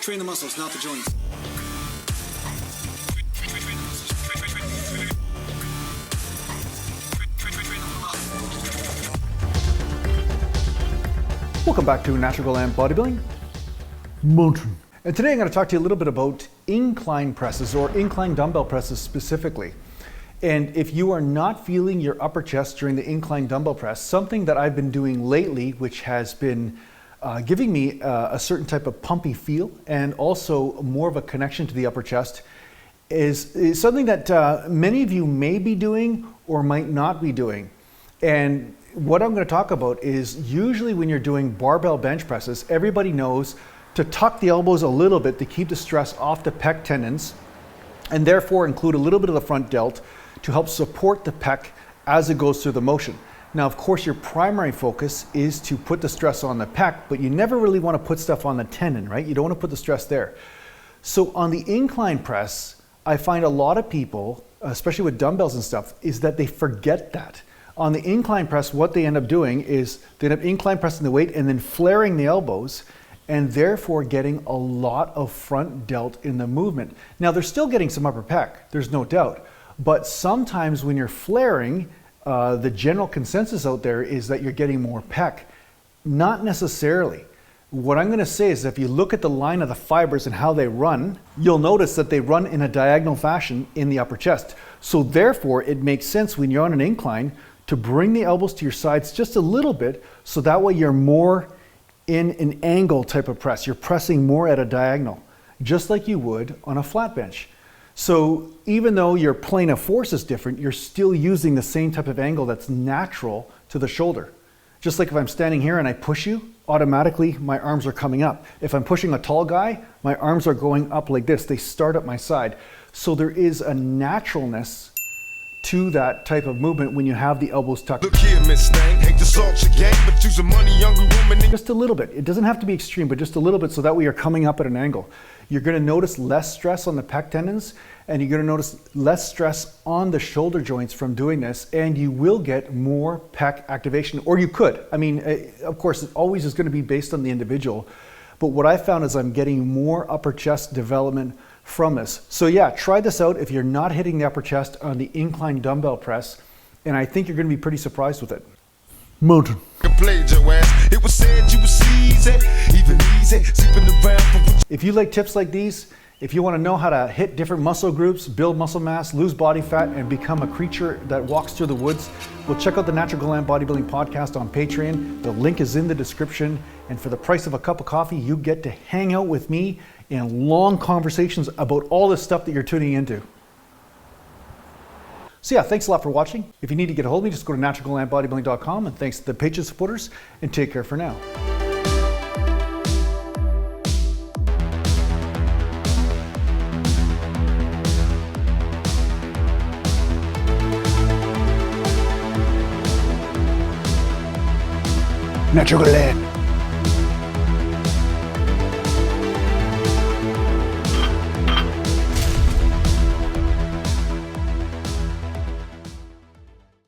Train the muscles, not the joints. Welcome back to Natural Gallant Bodybuilding. Mountain. And today I'm going to talk to you a little bit about incline presses or incline dumbbell presses specifically. And if you are not feeling your upper chest during the incline dumbbell press, something that I've been doing lately, which has been giving me a certain type of pumpy feel and also more of a connection to the upper chest, is something that many of you may be doing or might not be doing. And what I'm going to talk about is usually when you're doing barbell bench presses, everybody knows to tuck the elbows a little bit to keep the stress off the pec tendons and therefore include a little bit of the front delt to help support the pec as it goes through the motion. Now, of course, your primary focus is to put the stress on the pec, but you never really want to put stuff on the tendon, right? You don't want to put the stress there. So on the incline press, I find a lot of people, especially with dumbbells and stuff, is that they forget that. On the incline press, what they end up doing is they end up incline pressing the weight and then flaring the elbows and therefore getting a lot of front delt in the movement. Now, they're still getting some upper pec, there's no doubt, but sometimes when you're flaring, the general consensus out there is that you're getting more pec. Not necessarily. What I'm going to say is if you look at the line of the fibers and how they run, you'll notice that they run in a diagonal fashion in the upper chest. So therefore, it makes sense when you're on an incline to bring the elbows to your sides just a little bit, so that way you're more in an angle type of press. You're pressing more at a diagonal, just like you would on a flat bench. So even though your plane of force is different, you're still using the same type of angle that's natural to the shoulder. Just like if I'm standing here and I push you, automatically my arms are coming up. If I'm pushing a tall guy, my arms are going up like this. They start at my side. So there is a naturalness to that type of movement when you have the elbows tucked. Look here, Miss Thang, hate to salt your game, but you's a money hungry woman. Just a little bit. It doesn't have to be extreme, but just a little bit, so that way you're coming up at an angle. You're going to notice less stress on the pec tendons, and you're going to notice less stress on the shoulder joints from doing this, and you will get more pec activation, or you could. I mean, of course, it always is going to be based on the individual, but what I found is I'm getting more upper chest development from this. So yeah, try this out if you're not hitting the upper chest on the incline dumbbell press, and I think you're going to be pretty surprised with it. Mountain. It was said you was easy, even easy, sleeping around. If you like tips like these, if you want to know how to hit different muscle groups, build muscle mass, lose body fat, and become a creature that walks through the woods, well, check out the Natural Gallant Bodybuilding podcast on Patreon. The link is in the description. And for the price of a cup of coffee, you get to hang out with me in long conversations about all this stuff that you're tuning into. So yeah, thanks a lot for watching. If you need to get a hold of me, just go to naturalgallantbodybuilding.com, and thanks to the Patreon supporters, and take care for now. Natural Gallant.